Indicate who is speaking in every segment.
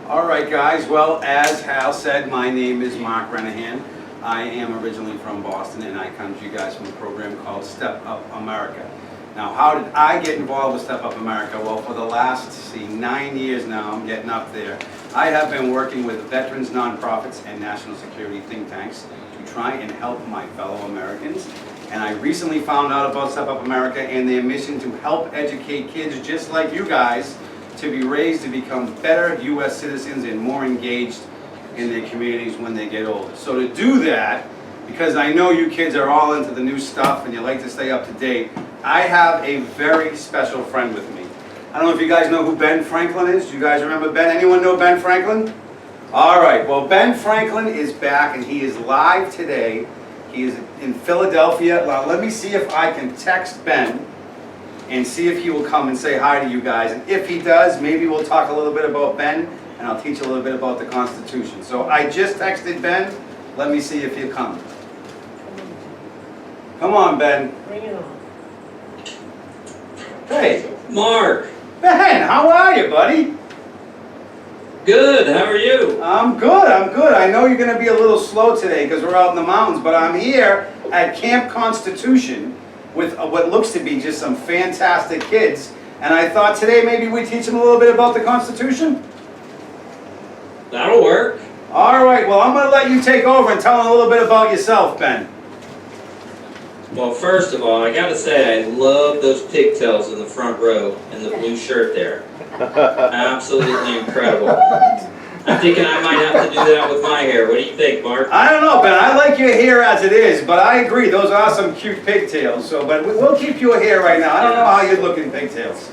Speaker 1: All right, guys. Well, as Hal said, my name is Mark Renahan. I am originally from Boston, and I come to you guys from a program called Step Up America. Now, how did I get involved with Step Up America? Well, for the last, 9 years now, I'm getting up there. I have been working with veterans, nonprofits, and national security think tanks to try and help my fellow Americans. And I recently found out about Step Up America and their mission to help educate kids just like you guys to be raised to become better U.S. citizens and more engaged in their communities when they get older. So to do that, because I know you kids are all into the new stuff and you like to stay up to date, I have a very special friend with me. I don't know if you guys know who Ben Franklin is. Do you guys remember Ben? Anyone know Ben Franklin? All right, well, Ben Franklin is back and he is live today. He is in Philadelphia. Now, let me see if I can text Ben and see if he will come and say hi to you guys. And if he does, maybe we'll talk a little bit about Ben, and I'll teach a little bit about the Constitution. So I just texted Ben. Let me see if he'll come. Come on, Ben.
Speaker 2: Bring it on.
Speaker 1: Hey.
Speaker 3: Mark.
Speaker 1: Ben, how are you, buddy?
Speaker 3: Good, how are you?
Speaker 1: I'm good. I know you're going to be a little slow today because we're out in the mountains, but I'm here at Camp Constitution with what looks to be just some fantastic kids. And I thought today maybe we'd teach them a little bit about the Constitution.
Speaker 3: That'll work.
Speaker 1: All right, well, I'm going to let you take over and tell them a little bit about yourself, Ben.
Speaker 3: Well, first of all, I gotta say, I love those pigtails in the front row and the blue shirt there. Absolutely incredible. I'm thinking I might have to do that with my hair. What do you think, Mark?
Speaker 1: I don't know, Ben. I like your hair as it is, but I agree. Those are some cute pigtails. So, but we'll keep your hair right now. I don't know how you look in pigtails.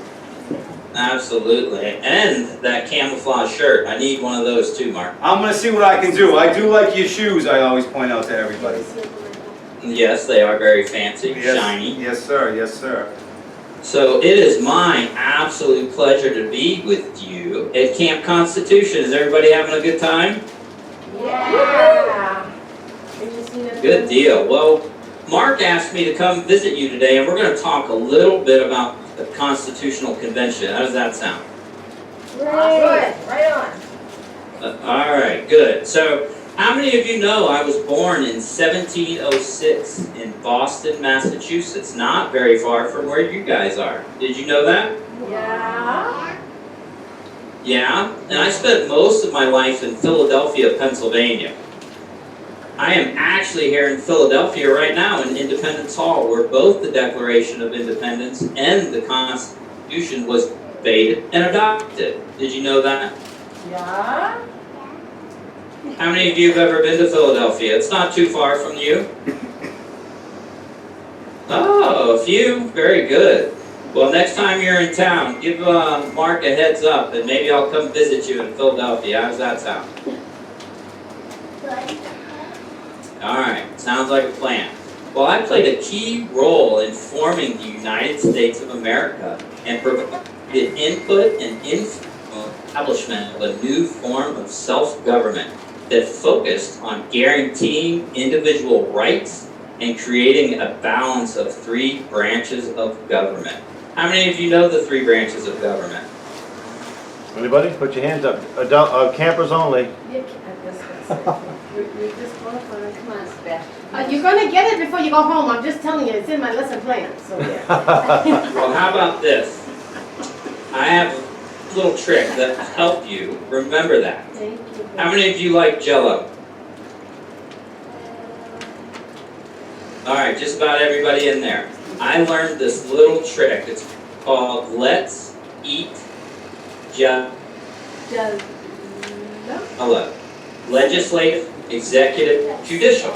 Speaker 3: Absolutely. And that camouflage shirt. I need one of those too, Mark.
Speaker 1: I'm going to see what I can do. I do like your shoes, I always point out to everybody.
Speaker 3: Yes, they are very fancy,
Speaker 1: Yes,
Speaker 3: shiny.
Speaker 1: yes, sir. Yes, sir.
Speaker 3: So it is my absolute pleasure to be with you at Camp Constitution. Is everybody having a good time?
Speaker 2: Yeah.
Speaker 3: Good deal. Well, Mark asked me to come visit you today, and we're going to talk a little bit about the Constitutional Convention. How does that sound?
Speaker 2: Right. Right on.
Speaker 3: All right, good. So, how many of you know I was born in 1706 in Boston, Massachusetts, not very far from where you guys are? Did you know that?
Speaker 2: Yeah.
Speaker 3: Yeah, and I spent most of my life in Philadelphia, Pennsylvania. I am actually here in Philadelphia right now in Independence Hall, where both the Declaration of Independence and the Constitution was debated and adopted. Did you know that?
Speaker 2: Yeah.
Speaker 3: How many of you have ever been to Philadelphia? It's not too far from you. Oh, a few? Very good. Well, next time you're in town, give Mark a heads up and maybe I'll come visit you in Philadelphia. How does that sound? Alright, sounds like a plan. Well, I played a key role in forming the United States of America and provided input and establishment of a new form of self-government that focused on guaranteeing individual rights and creating a balance of three branches of government. How many of you know the three branches of government?
Speaker 4: Anybody? Put your hands up. Adult, campers only.
Speaker 2: You're disqualified. Come on, Sebastian. You're gonna get it before you go home. I'm just telling you, it's in my lesson plan. So yeah.
Speaker 3: Well, how about this? I have a little trick that will help you remember that.
Speaker 2: Thank you.
Speaker 3: How many of you like Jell-O? Alright, just about everybody in there. I learned this little trick. It's called Let's Eat Jell-O. Hello. Legislative, executive, judicial.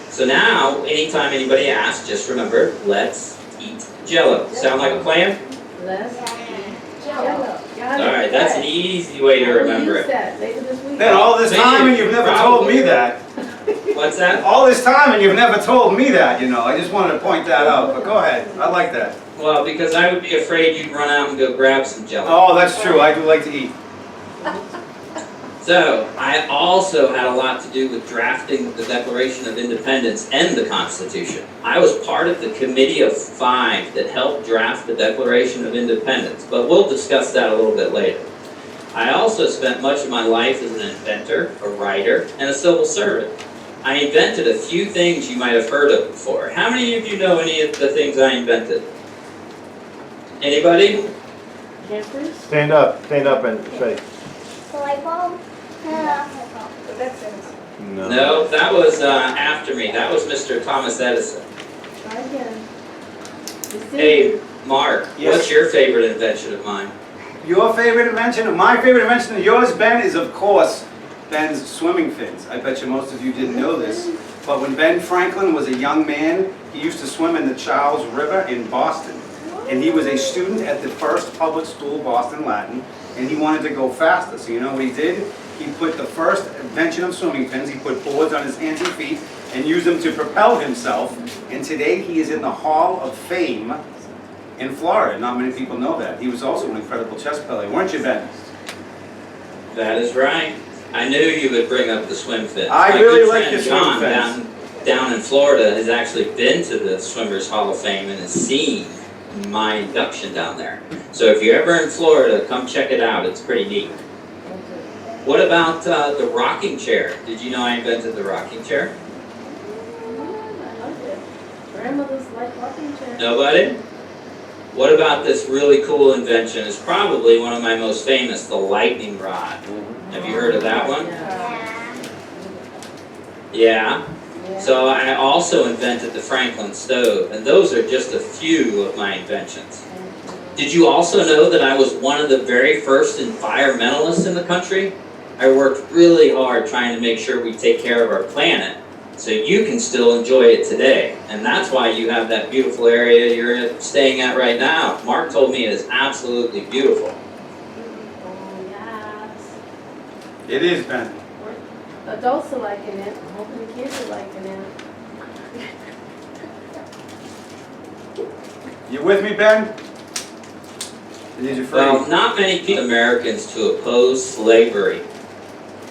Speaker 3: So now, anytime anybody asks, just remember, let's eat Jell-O. Sound like a plan?
Speaker 2: Let's eat Jell-O.
Speaker 3: Alright, that's an easy way to remember it.
Speaker 1: Ben, all this time and you've never told me that.
Speaker 3: What's that?
Speaker 1: All this time and you've never told me that, you know. I just wanted to point that out, but go ahead. I like that.
Speaker 3: Well, because I would be afraid you'd run out and go grab some Jell-O.
Speaker 1: Oh, that's true. I do like to eat.
Speaker 3: So, I also had a lot to do with drafting the Declaration of Independence and the Constitution. I was part of the Committee of 5 that helped draft the Declaration of Independence, but we'll discuss that a little bit later. I also spent much of my life as an inventor, a writer, and a civil servant. I invented a few things you might have heard of before. How many of you know any of the things I invented? Anybody?
Speaker 2: Campers?
Speaker 4: Stand up and say,
Speaker 5: The light bulb?
Speaker 6: But that's it.
Speaker 4: no.
Speaker 3: No, that was after me. That was Mr. Thomas Edison.
Speaker 2: Try again. You see?
Speaker 3: Hey, Mark,
Speaker 1: Yes.
Speaker 3: what's your favorite invention of mine?
Speaker 1: Your favorite invention, or my favorite invention of yours, Ben, is of course Ben's swimming fins. I bet you most of you didn't know this, but when Ben Franklin was a young man, he used to swim in the Charles River in Boston. And he was a student at the first public school, Boston Latin, and he wanted to go faster. So you know what he did? He put the first invention of swimming fins, he put boards on his hands and feet and used them to propel himself. And today he is in the Hall of Fame in Florida. Not many people know that. He was also an incredible chess player, weren't you, Ben?
Speaker 3: That is right. I knew you would bring up the swim fins.
Speaker 1: I
Speaker 3: My
Speaker 1: really
Speaker 3: good
Speaker 1: like
Speaker 3: friend
Speaker 1: the swim
Speaker 3: John
Speaker 1: fins.
Speaker 3: down in Florida has actually been to the Swimmers Hall of Fame and has seen my induction down there. So if you're ever in Florida, come check it out. It's pretty neat. What about the rocking chair? Did you know I invented the rocking chair?
Speaker 2: I like it. Grandmothers like rocking chairs.
Speaker 3: Nobody? What about this really cool invention? It's probably one of my most famous, the lightning rod. Have you heard of that one?
Speaker 2: Yeah.
Speaker 3: Yeah.
Speaker 2: Yeah.
Speaker 3: So I also invented the Franklin stove, and those are just a few of my inventions. Did you also know that I was one of the very first environmentalists in the country? I worked really hard trying to make sure we take care of our planet so you can still enjoy it today. And that's why you have that beautiful area you're staying at right now. Mark told me it is absolutely beautiful.
Speaker 2: Oh, yes.
Speaker 1: It is, Ben.
Speaker 2: Adults are liking it. I'm hoping the kids are liking it.
Speaker 1: You with me, Ben? These are free.
Speaker 3: Well, not many people Americans to oppose slavery.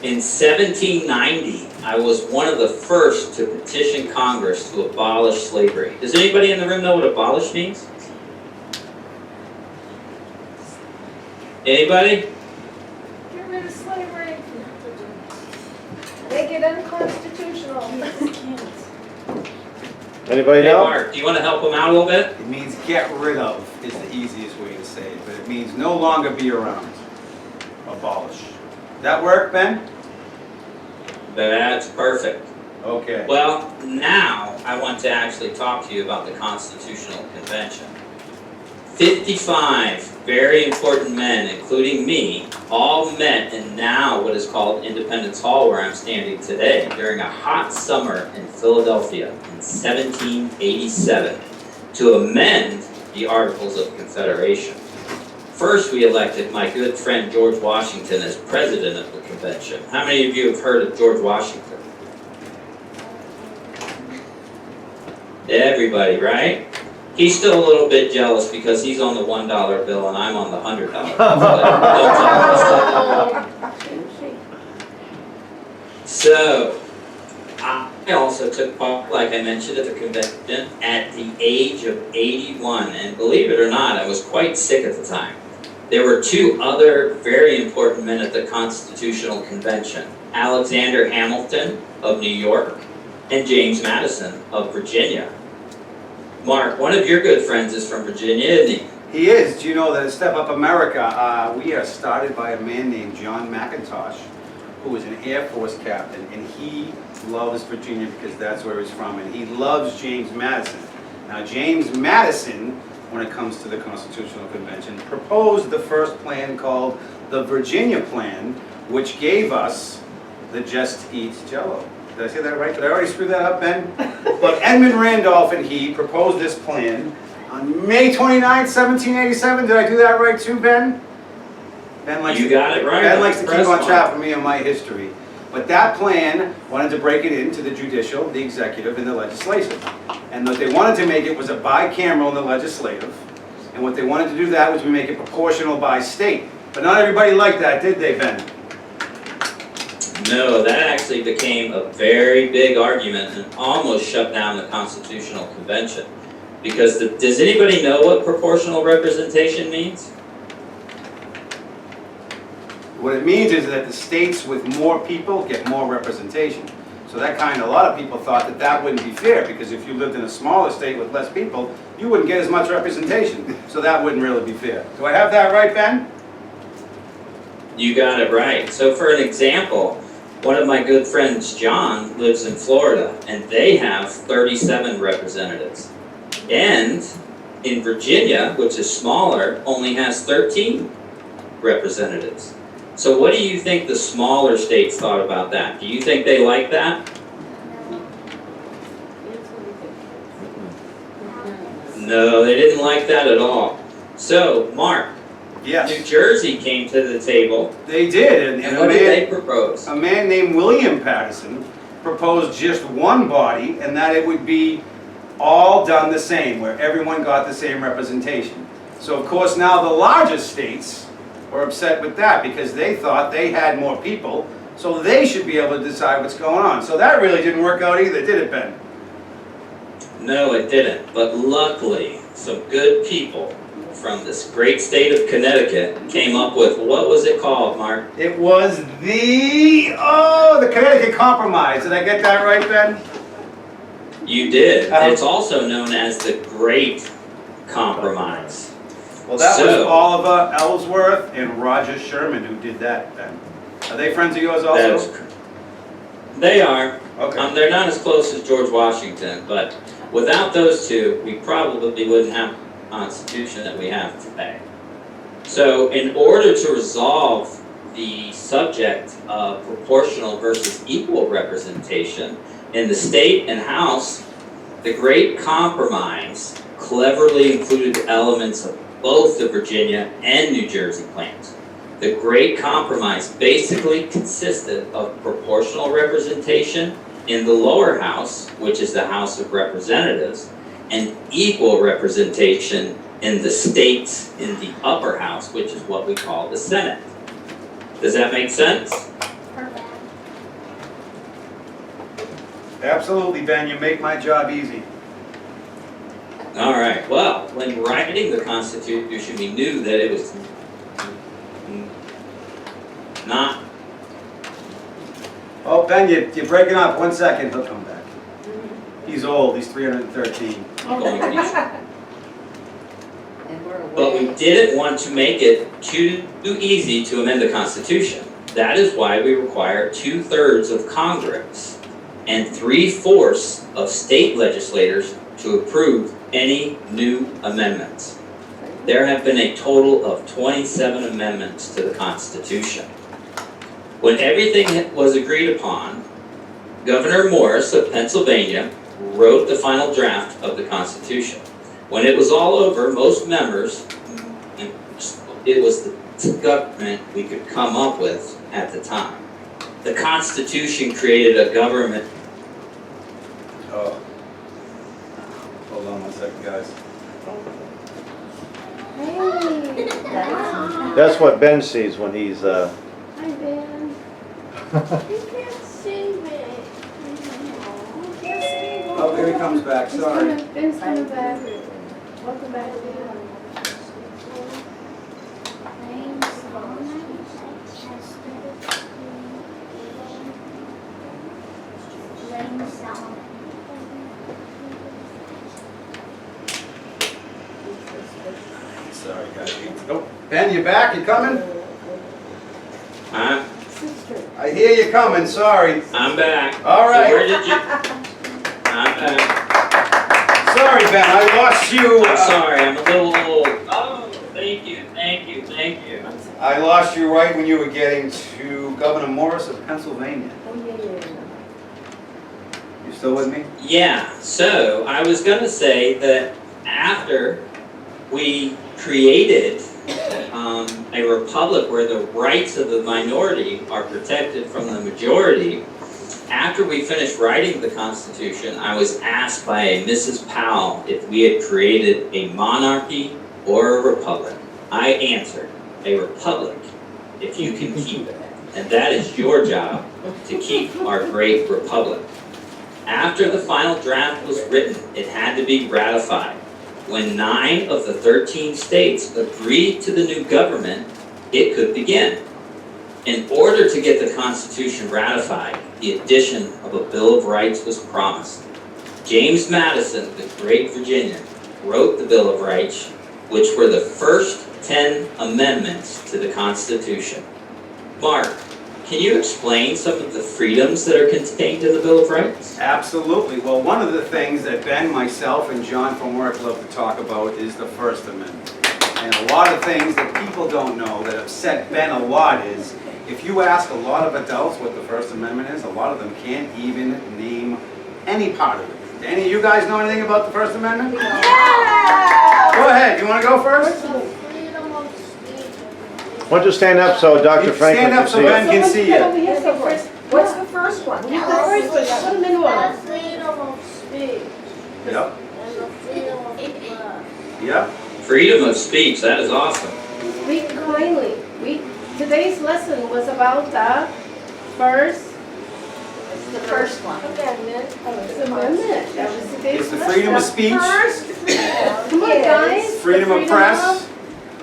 Speaker 3: In 1790, I was one of the first to petition Congress to abolish slavery. Does anybody in the room know what abolish means? Anybody?
Speaker 6: Get rid of slavery. Make it unconstitutional.
Speaker 4: Anybody
Speaker 3: Hey,
Speaker 4: know?
Speaker 3: Mark, do you want to help them out a little bit?
Speaker 1: It means get rid of is the easiest way to say it, but it means no longer be around. Abolish. That work, Ben?
Speaker 3: That's perfect.
Speaker 1: Okay.
Speaker 3: Well, now I want to actually talk to you about the Constitutional Convention. 55 very important men, including me, all met in now what is called Independence Hall, where I'm standing today, during a hot summer in Philadelphia in 1787 to amend the Articles of Confederation. First, we elected my good friend George Washington as president of the convention. How many of you have heard of George Washington? Everybody, right? He's still a little bit jealous because he's on the $1 bill and I'm on the $100 bill. But so, I also took part, like I mentioned, at the convention at the age of 81, and believe it or not, I was quite sick at the time. There were two other very important men at the Constitutional Convention, Alexander Hamilton of New York and James Madison of Virginia. Mark, one of your good friends is from Virginia, isn't he?
Speaker 1: He is. Do you know that at Step Up America, we are started by a man named John McIntosh, who was an Air Force captain, and he loves Virginia because that's where he's from, and he loves James Madison. Now, James Madison, when it comes to the Constitutional Convention, proposed the first plan called the Virginia Plan, which gave us the Just Eat Jell-O. Did I say that right? Did I already screw that up, Ben? But Edmund Randolph and he proposed this plan on May 29, 1787. Did I do that right too, Ben? Ben likes
Speaker 3: You got it right.
Speaker 1: Ben likes to keep
Speaker 3: Press
Speaker 1: on
Speaker 3: one.
Speaker 1: track of me and my history. But that plan wanted to break it into the judicial, the executive, and the legislative. And what they wanted to make it was a bicameral in the legislative. And what they wanted to do that was to make it proportional by state. But not everybody liked that, did they, Ben?
Speaker 3: No, that actually became a very big argument and almost shut down the Constitutional Convention. Because does anybody know what proportional representation means?
Speaker 1: What it means is that the states with more people get more representation. So that a lot of people thought that that wouldn't be fair, because if you lived in a smaller state with less people, you wouldn't get as much representation. So that wouldn't really be fair. Do I have that right, Ben?
Speaker 3: You got it right. So for an example, one of my good friends, John, lives in Florida, and they have 37 representatives. And in Virginia, which is smaller, only has 13 representatives. So what do you think the smaller states thought about that? Do you think they like that? No, they didn't like that at all. So, Mark, New
Speaker 1: Yes,
Speaker 3: Jersey came to the table,
Speaker 1: they did, and
Speaker 3: and
Speaker 1: a
Speaker 3: what did
Speaker 1: man,
Speaker 3: they propose?
Speaker 1: a man named William Patterson proposed just one body, and that it would be all done the same, where everyone got the same representation. So of course now the largest states were upset with that, because they thought they had more people, so they should be able to decide what's going on. So that really didn't work out either, did it, Ben?
Speaker 3: No, it didn't. But luckily, some good people from this great state of Connecticut came up with, what was it called, Mark?
Speaker 1: It was the Connecticut Compromise. Did I get that right, Ben?
Speaker 3: You did. It's also known as the Great Compromise.
Speaker 1: Well, that was
Speaker 3: So-
Speaker 1: Oliver Ellsworth and Roger Sherman who did that, Ben. Are they friends of yours also?
Speaker 3: They are.
Speaker 1: Okay.
Speaker 3: They're not as close as George Washington, but without those two, we probably wouldn't have the Constitution that we have today. So in order to resolve the subject of proportional versus equal representation in the state and House, the Great Compromise cleverly included elements of both the Virginia and New Jersey plans. The Great Compromise basically consisted of proportional representation in the lower house, which is the House of Representatives, and equal representation in the states in the upper house, which is what we call the Senate. Does that make sense?
Speaker 1: Absolutely, Ben. You make my job easy.
Speaker 3: All right, well, when writing the Constitution, we knew that it was not
Speaker 1: Oh, Ben, you're breaking up. 1 second. He'll come back. He's old. He's 313.
Speaker 3: going to be.
Speaker 2: And we're
Speaker 3: But we
Speaker 2: away.
Speaker 3: didn't want to make it too easy to amend the Constitution. That is why we require 2/3 of Congress and 3/4 of state legislators to approve any new amendments. There have been a total of 27 amendments to the Constitution. When everything was agreed upon, Governor Morris of Pennsylvania wrote the final draft of the Constitution. When it was all over, most members, it was the government we could come up with at the time. The Constitution created a government.
Speaker 1: Oh. Hold on 1 second, guys.
Speaker 6: Hey.
Speaker 4: That's what Ben sees when he's,
Speaker 6: Hi, Ben. You can't see me. You can't see me.
Speaker 1: Oh, here he comes back.
Speaker 2: He's
Speaker 1: Sorry.
Speaker 2: coming- Ben's coming back. Welcome back, Ben.
Speaker 1: Sorry, guys. Oh, Ben, you back? You coming?
Speaker 3: I'm
Speaker 1: I hear you coming. Sorry.
Speaker 3: back.
Speaker 1: All right.
Speaker 3: So where did you? I'm back.
Speaker 1: Sorry, Ben. I lost you.
Speaker 3: I'm sorry, I'm a little old. Oh, thank you.
Speaker 1: I lost you right when you were getting to Governor Morris of Pennsylvania.
Speaker 2: Oh, yeah.
Speaker 1: You still with me?
Speaker 3: Yeah, so I was gonna say that after we created a republic where the rights of the minority are protected from the majority, after we finished writing the Constitution, I was asked by a Mrs. Powell if we had created a monarchy or a republic. I answered, a republic, if you can keep it. And that is your job, to keep our great republic. After the final draft was written, it had to be ratified. When 9 of the 13 states agreed to the new government, it could begin. In order to get the Constitution ratified, the addition of a Bill of Rights was promised. James Madison, the great Virginian, wrote the Bill of Rights, which were the first 10 amendments to the Constitution. Mark, can you explain some of the freedoms that are contained in the Bill of Rights?
Speaker 1: Absolutely. Well, one of the things that Ben, myself, and John from work love to talk about is the First Amendment. And a lot of things that people don't know that upset Ben a lot is, if you ask a lot of adults what the First Amendment is, a lot of them can't even name any part of it. Do any of you guys know anything about the First Amendment?
Speaker 6: Yeah!
Speaker 1: Go ahead. You want to go first?
Speaker 6: The freedom of speech.
Speaker 4: Why don't you stand up so Dr.
Speaker 1: You
Speaker 4: Franklin
Speaker 1: stand
Speaker 4: can
Speaker 1: up so
Speaker 4: see
Speaker 1: Ben
Speaker 4: you?
Speaker 1: can see you.
Speaker 2: Over here, so first.
Speaker 5: What's the first one?
Speaker 2: You go first, but put them in order.
Speaker 6: The freedom of speech.
Speaker 1: Yep.
Speaker 6: And the freedom of press.
Speaker 1: Yep.
Speaker 3: Freedom of speech, that is awesome.
Speaker 2: Speak kindly. Today's lesson was about the first
Speaker 5: The first one.
Speaker 6: Amendment.
Speaker 2: amendment. That was today's
Speaker 1: It's the
Speaker 2: lesson.
Speaker 1: freedom of speech,
Speaker 5: First freedom
Speaker 2: Come on,
Speaker 5: is
Speaker 2: guys.
Speaker 1: freedom of press,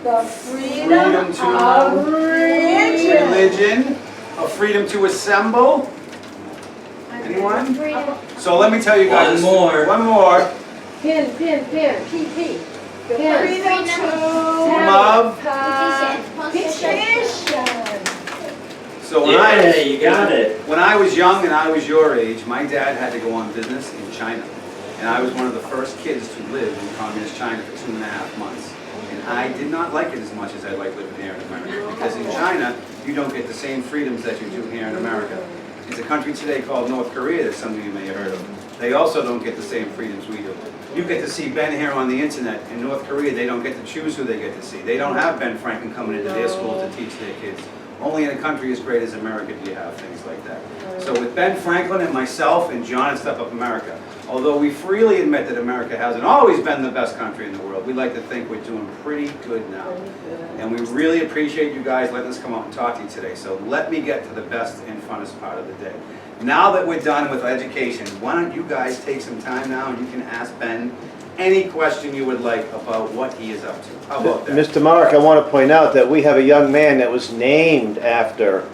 Speaker 5: the freedom
Speaker 1: freedom to
Speaker 5: of religion.
Speaker 1: religion, a freedom to assemble. Anyone?
Speaker 6: Freedom.
Speaker 1: So let me tell you guys.
Speaker 3: One more.
Speaker 1: One more.
Speaker 2: Pin.
Speaker 5: PP. The
Speaker 2: Yes.
Speaker 5: freedom to
Speaker 1: Love.
Speaker 5: petition.
Speaker 1: So when
Speaker 3: Yeah, you got it.
Speaker 1: When I was young and I was your age, my dad had to go on business in China. And I was one of the first kids to live in communist China for 2.5 months. And I did not like it as much as I like living here in America. Because in China, you don't get the same freedoms that you do here in America. It's a country today called North Korea that some of you may have heard of. They also don't get the same freedoms we do. You get to see Ben here on the internet. In North Korea, they don't get to choose who they get to see. They don't have Ben Franklin coming into their schools to teach their kids. Only in a country as great as America do you have things like that. So with Ben Franklin and myself and John at Step Up America, although we freely admit that America hasn't always been the best country in the world, we like to think we're doing pretty good now. And we really appreciate you guys letting us come out and talk to you today. So let me get to the best and funnest part of the day. Now that we're done with education, why don't you guys take some time now and you can ask Ben any question you would like about what he is up to. How about that?
Speaker 4: Mr. Mark, I want to point out that we have a young man that was named after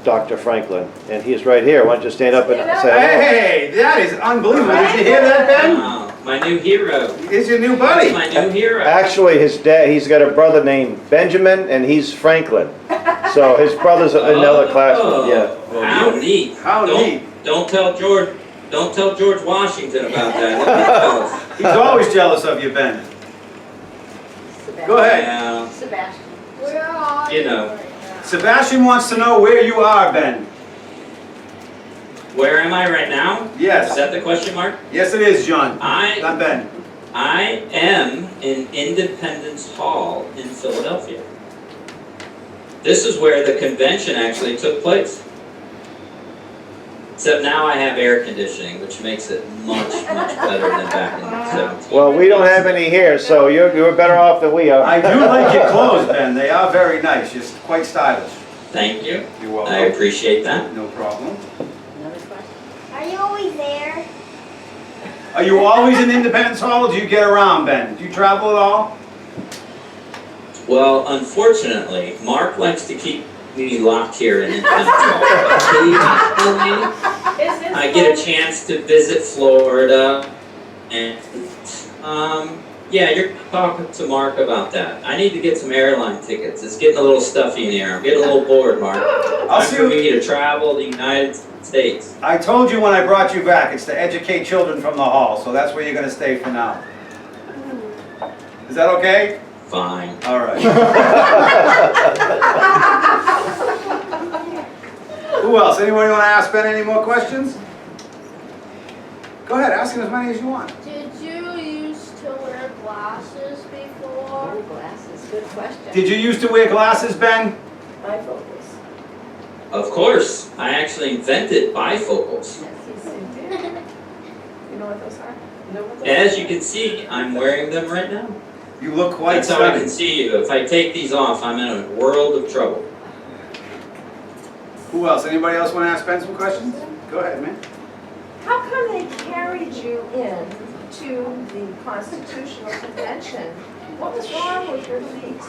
Speaker 4: Dr. Franklin, and he is right here. Why don't you stand up and say hello?
Speaker 1: Hey, that is unbelievable. Did you hear that, Ben?
Speaker 3: Wow, my new hero.
Speaker 1: He's your new
Speaker 3: That's
Speaker 1: buddy.
Speaker 3: my new hero.
Speaker 4: Actually, his dad, he's got a brother named Benjamin, and he's Franklin. So his brother's another classmate, yeah.
Speaker 3: How neat.
Speaker 1: How neat.
Speaker 3: Don't tell George Washington about that. He'll be jealous.
Speaker 1: He's always jealous of you, Ben. Go ahead.
Speaker 3: Yeah,
Speaker 5: Sebastian.
Speaker 6: Where are
Speaker 3: You know.
Speaker 6: right now?
Speaker 1: Sebastian wants to know where you are, Ben.
Speaker 3: where am I right now? Is
Speaker 1: Yes.
Speaker 3: that the question mark?
Speaker 1: Yes, it is, John.
Speaker 3: I
Speaker 1: Not Ben.
Speaker 3: am in Independence Hall in Philadelphia. This is where the convention actually took place. Except now I have air conditioning, which makes it much, much better than back in 17.
Speaker 4: Well, we don't have any here, so you're better off than we are.
Speaker 1: I do like your clothes, Ben. They are very nice. You're quite stylish.
Speaker 3: Thank you.
Speaker 1: You're
Speaker 3: I
Speaker 1: welcome.
Speaker 3: appreciate that.
Speaker 1: No problem.
Speaker 5: Another question?
Speaker 6: Are you always there?
Speaker 1: Are you always in Independence Hall, or do you get around, Ben? Do you travel at all?
Speaker 3: Well, unfortunately, Mark likes to keep me locked here in Independence Hall. Occasionally, I get a chance to visit Florida, and yeah, you're talking to Mark about that. I need to get some airline tickets. It's getting a little stuffy in here. I'm getting a little bored, Mark.
Speaker 1: I'll
Speaker 3: Time
Speaker 1: see
Speaker 3: for
Speaker 1: you.
Speaker 3: me to travel the United States.
Speaker 1: I told you when I brought you back, it's to educate children from the hall, so that's where you're going to stay for now. Is that okay?
Speaker 3: Fine.
Speaker 1: All right. Who else? Anybody want to ask Ben any more questions? Go ahead, ask him as many as you want.
Speaker 6: Did you used to wear glasses before?
Speaker 5: Oh, glasses, good question.
Speaker 1: Did you used to wear glasses, Ben?
Speaker 5: Bifocals.
Speaker 3: Of course, I actually invented bifocals.
Speaker 5: Yes, yes, you did. You know what those are? You know what those
Speaker 3: As
Speaker 5: are?
Speaker 3: you can see, I'm wearing them right now.
Speaker 1: You look quite
Speaker 3: That's how I
Speaker 1: stunning.
Speaker 3: can see you. If I take these off, I'm in a world of trouble.
Speaker 1: Who else? Anybody else want to ask Ben some questions? Go ahead, man.
Speaker 5: How come they carried you in to the Constitutional Convention? What was wrong with your feet?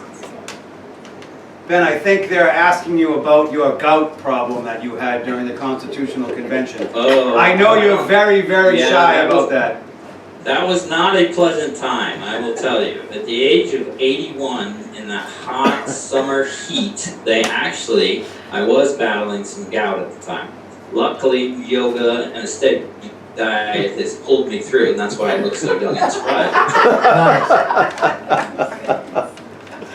Speaker 1: Ben, I think they're asking you about your gout problem that you had during the Constitutional Convention.
Speaker 3: Oh.
Speaker 1: I know you're very, very
Speaker 3: Yeah,
Speaker 1: shy
Speaker 3: that
Speaker 1: about
Speaker 3: was-
Speaker 1: that.
Speaker 3: That was not a pleasant time, I will tell you. At the age of 81, in that hot summer heat, I was battling some gout at the time. Luckily, yoga and a steady diet has pulled me through, and that's why I look so young and spry.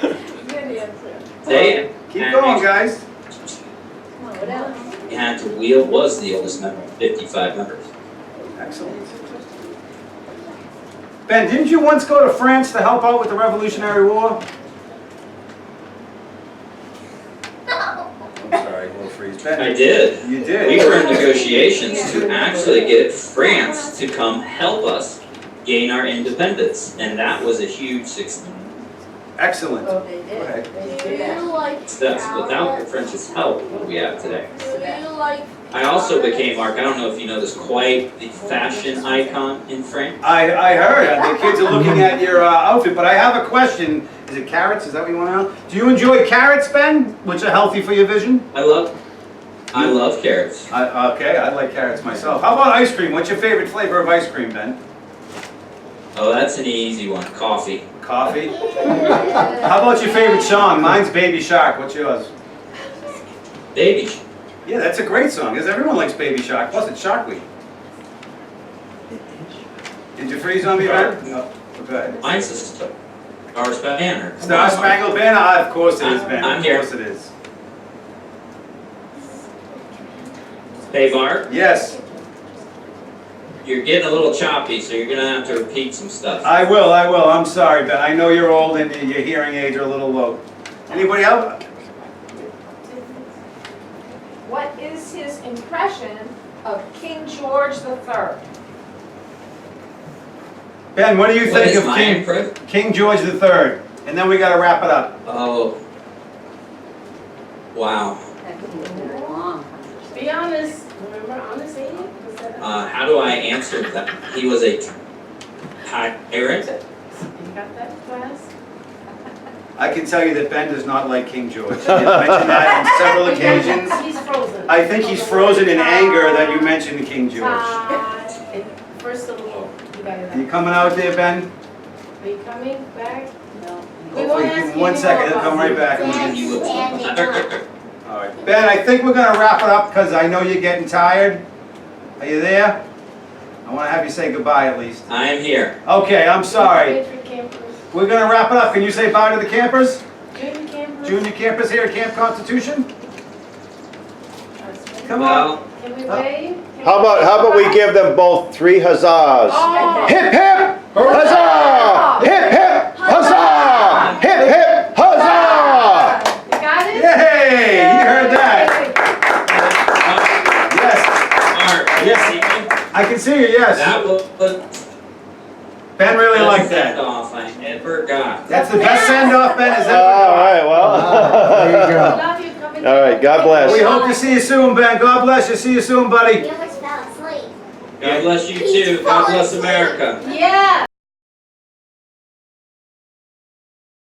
Speaker 5: Good answer.
Speaker 3: They
Speaker 1: Keep going, guys.
Speaker 5: Come on, what else?
Speaker 3: had to wheel, was the oldest member, 55 members.
Speaker 1: Excellent. Ben, didn't you once go to France to help out with the Revolutionary War? I'm sorry, a little freeze.
Speaker 3: I
Speaker 1: Ben,
Speaker 3: did.
Speaker 1: you did?
Speaker 3: We were in negotiations to actually get France to come help us gain our independence, and that was a huge success.
Speaker 1: Excellent.
Speaker 5: Oh, they
Speaker 1: Go ahead.
Speaker 5: did.
Speaker 6: Do you like
Speaker 3: Without the
Speaker 6: carrots?
Speaker 3: French's help, what we have today.
Speaker 6: Do you like
Speaker 3: I also became, Mark, I don't know if you know this, quite the fashion icon in France.
Speaker 1: I heard, the kids are looking at your outfit, but I have a question. Is it carrots? Is that what you want to know? Do you enjoy carrots, Ben, which are healthy for your vision?
Speaker 3: I love carrots.
Speaker 1: Okay, I like carrots myself. How about ice cream? What's your favorite flavor of ice cream, Ben?
Speaker 3: Oh, that's an easy one, coffee.
Speaker 1: Coffee? How about your favorite song? Mine's Baby Shark. What's yours?
Speaker 3: Baby.
Speaker 1: Yeah, that's a great song, because everyone likes Baby Shark. Plus, it's Shark Week. Did you freeze on me, Ben? No. Go ahead.
Speaker 3: Mine's a Star Spangled Banner.
Speaker 1: Star Spangled Banner? Of course it is, Ben.
Speaker 3: I'm
Speaker 1: Of
Speaker 3: here.
Speaker 1: course it is.
Speaker 3: Hey, Mark,
Speaker 1: Yes,
Speaker 3: you're getting a little choppy, so you're gonna have to repeat some stuff.
Speaker 1: I will. I'm sorry, Ben. I know you're old and your hearing aids are a little low. Anybody else?
Speaker 5: What is his impression of King George III?
Speaker 1: Ben, what do you
Speaker 3: What
Speaker 1: think
Speaker 3: is
Speaker 1: of
Speaker 3: my impression?
Speaker 1: King George III? And then we gotta wrap it up.
Speaker 3: Oh. Wow.
Speaker 6: That could be very long.
Speaker 2: Be honest, remember honest, ain't it? Was that-
Speaker 3: How do I answer that? He was a tyrant.
Speaker 2: You got that class?
Speaker 1: I can tell you that Ben does not like King George. He's mentioned that on several occasions.
Speaker 2: He's frozen.
Speaker 1: I think he's frozen in anger that you mentioned King George.
Speaker 2: First of all, you got it.
Speaker 1: Are you coming out there, Ben?
Speaker 2: Are you coming back?
Speaker 6: No.
Speaker 2: We won't
Speaker 1: Hopefully,
Speaker 2: ask
Speaker 1: give
Speaker 2: you
Speaker 1: him 1 second,
Speaker 2: anymore
Speaker 1: he'll come
Speaker 2: about
Speaker 1: right back. and
Speaker 6: Stand.
Speaker 1: we'll get-
Speaker 6: Standing up.
Speaker 1: All right. Ben, I think we're gonna wrap it up because I know you're getting tired. Are you there? I wanna have you say goodbye at least.
Speaker 3: I am here.
Speaker 1: Okay, I'm sorry.
Speaker 2: Wait for campers.
Speaker 1: We're gonna wrap it up. Can you say bye to the campers?
Speaker 2: Junior campers.
Speaker 1: Junior campers here at Camp Constitution? Come on.
Speaker 3: Well,
Speaker 2: Can we wave?
Speaker 4: How about we give them both 3 huzzahs?
Speaker 2: Oh.
Speaker 4: Hip hip huzzah! Hip hip huzzah! Hip hip huzzah!
Speaker 2: You got it?
Speaker 1: Yay! You heard that? Yes,
Speaker 3: Mark,
Speaker 1: Yes.
Speaker 3: you see me?
Speaker 1: I can see you, yes.
Speaker 3: That was
Speaker 1: Ben really
Speaker 3: the
Speaker 1: liked
Speaker 3: send
Speaker 1: that.
Speaker 3: off I ever got.
Speaker 1: That's the best send-off, Ben, is
Speaker 4: All
Speaker 1: ever.
Speaker 4: right, well.
Speaker 7: There you go.
Speaker 2: Love you, coming
Speaker 4: All right, God bless.
Speaker 1: We hope to see you soon, Ben. God bless you. See you soon, buddy.
Speaker 6: You almost fell asleep.
Speaker 3: God bless you too. God bless America.
Speaker 2: Yeah.